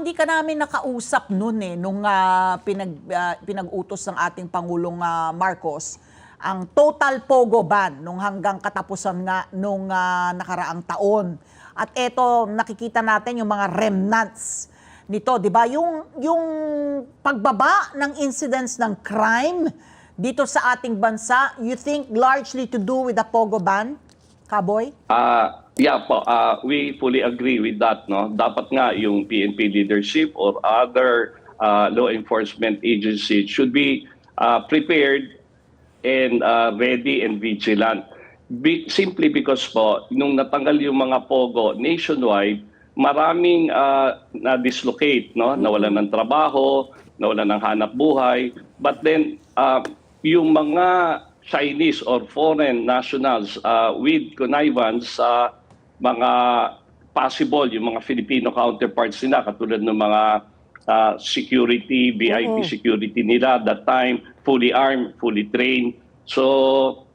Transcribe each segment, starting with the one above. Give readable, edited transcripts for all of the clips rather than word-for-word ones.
hindi ka namin nakausap noon nung pinag-utos ng ating Pangulong Marcos ang total pogo ban nung hanggang katapusan nga nung nakaraang taon. At eto, nakikita natin yung mga remnants nito, 'di ba? Yung pagbaba ng incidence ng crime dito sa ating bansa, you think largely to do with the pogo ban, Kaboy? Yeah po, we fully agree with that. No? Dapat nga yung PNP leadership or other law enforcement agency should be prepared and ready and vigilant. Simply because po, nung natanggal yung mga pogo nationwide, maraming na-dislocate, no? Nawalan ng trabaho, nawalan ng hanap buhay. But then, yung mga Chinese or foreign nationals with connivance sa mga possible, yung mga Filipino counterparts nila, katulad ng mga security, VIP security nila that time, fully armed, fully trained. So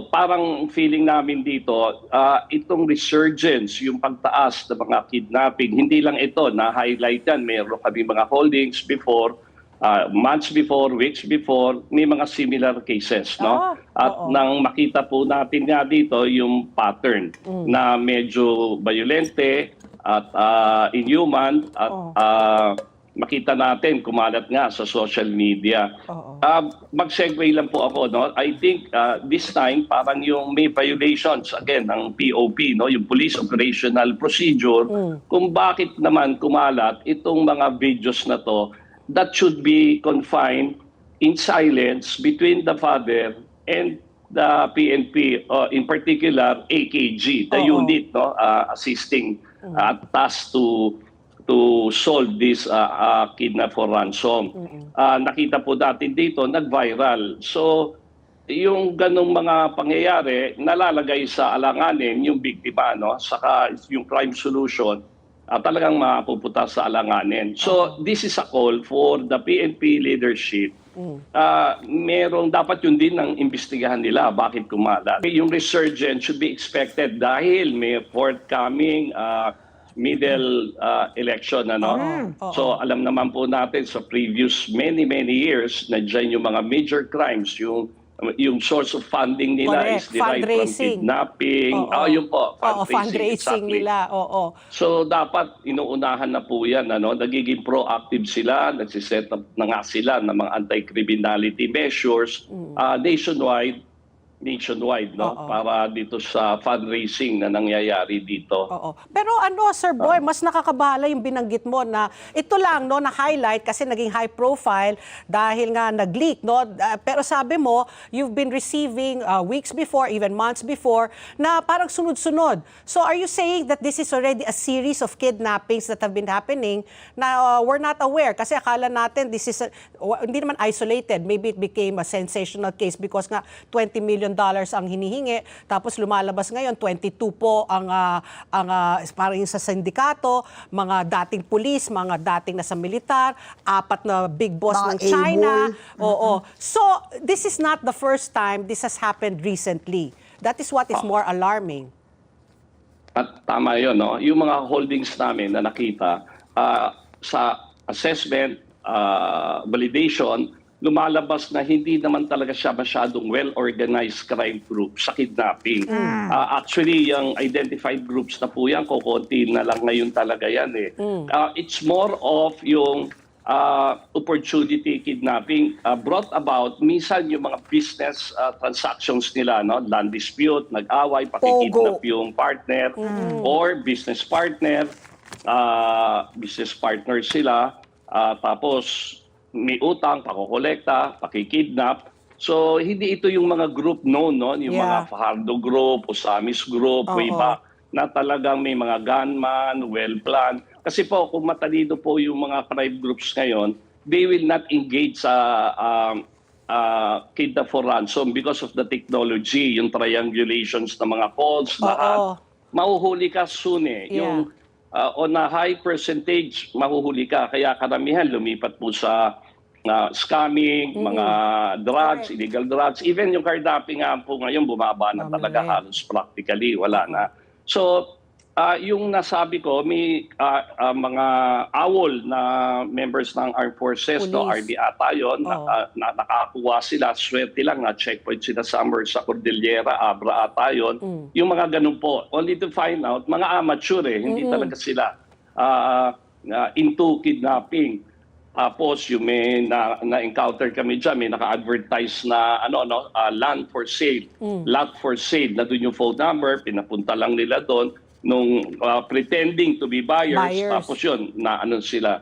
parang feeling namin dito, itong resurgence, yung pagtaas ng mga kidnapping, hindi lang ito, na-highlight yan. Meron kami mga holdings before, months before, weeks before, may mga similar cases, no? At nang makita po natin nga dito yung pattern na medyo violente at inhuman at makita natin kumalat nga sa social media. Mag-segue lang po ako, no? I think this time parang yung may violations again ng POP, no? Yung Police Operational Procedure, kung bakit naman kumalat itong mga videos na to that should be confined in silence between the father and the PNP, in particular AKG, the unit, no, assisting tasked to solve this kidnap for ransom. Nakita po natin dito, nag-viral. So, yung ganong mga pangyayari, nalalagay sa alanganin yung biktima, no? Saka yung crime solution, talagang mapupunta sa alanganin. So, this is a call for the PNP leadership. Merong dapat yun din ang imbestigahan nila, bakit kumalat. Yung resurgence should be expected dahil may forthcoming middle election, ano? So, alam naman po natin sa previous many years na dyan yung mga major crimes, yung source of funding nila is derived from kidnapping. Yun po, fundraising exactly. nila. So dapat inuunahan na po yan. Ano? Nagiging proactive sila, nagsiset up na nga sila ng mga anti-criminality measures nationwide, no? Para dito sa fundraising na nangyayari dito. Pero Sir Boy, mas nakakabahala yung binanggit mo na ito lang, no, na-highlight kasi naging high profile dahil nga nag-leak, no? Pero sabi mo, you've been receiving weeks before, even months before, na parang sunod-sunod. So are you saying that this is already a series of kidnappings that have been happening na we're not aware? Kasi akala natin this is hindi naman isolated. Maybe it became a sensational case because nga 20 million ang hinihingi, tapos lumalabas ngayon 22 po ang parang sa sindikato, mga dating pulis, mga dating nasa militar, 4 na big boss ng China. So this is not the first time this has happened recently. That is what is more alarming. At tama yun, no? Yung mga holdings namin na nakita sa assessment, validation, lumalabas na hindi naman talaga siya masyadong well-organized crime group sa kidnapping. Actually, yung identified groups na po yan, kukunti na lang ngayon talaga yan. It's more of yung opportunity kidnapping brought about, minsan yung mga business transactions nila, no? Land dispute, nag-away, pakikidnap yung partner or business partner sila, tapos may utang, pakukolekta, pakikidnap. So, hindi ito yung mga group known, no? Yung mga Fajardo Group, Osamis Group, way back, na talagang may mga gunman, well-planned. Kasi po, kung matalino po yung mga crime groups ngayon, they will not engage sa kidnap for ransom because of the technology, yung triangulations ng mga calls, lahat. Mahuhuli ka soon Yung on a high percentage, mahuhuli ka. Kaya karamihan lumipat po sa scamming, mga drugs, illegal drugs. Even yung kidnapping nga po ngayon, bumaba na talaga halos practically. Wala na. So, Yung nasabi ko, may mga awol na members ng Armed Forces, no, Police. RD ata yun, Oo. nakakuha sila, swerte lang, na checkpoint sila somewhere sa Cordillera, Abra ata yun. Yung mga ganun po, only to find out, mga amateur hindi talaga sila into kidnapping. Tapos yung may na-encounter kami dyan, may naka-advertise na land for sale, lot for sale, na doon yung phone number, pinapunta lang nila doon nung pretending to be buyers. Tapos yun, sila.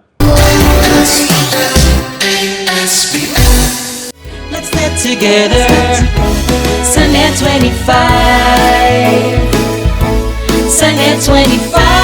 Let's get together. Sunnet 25. Sunnet 25.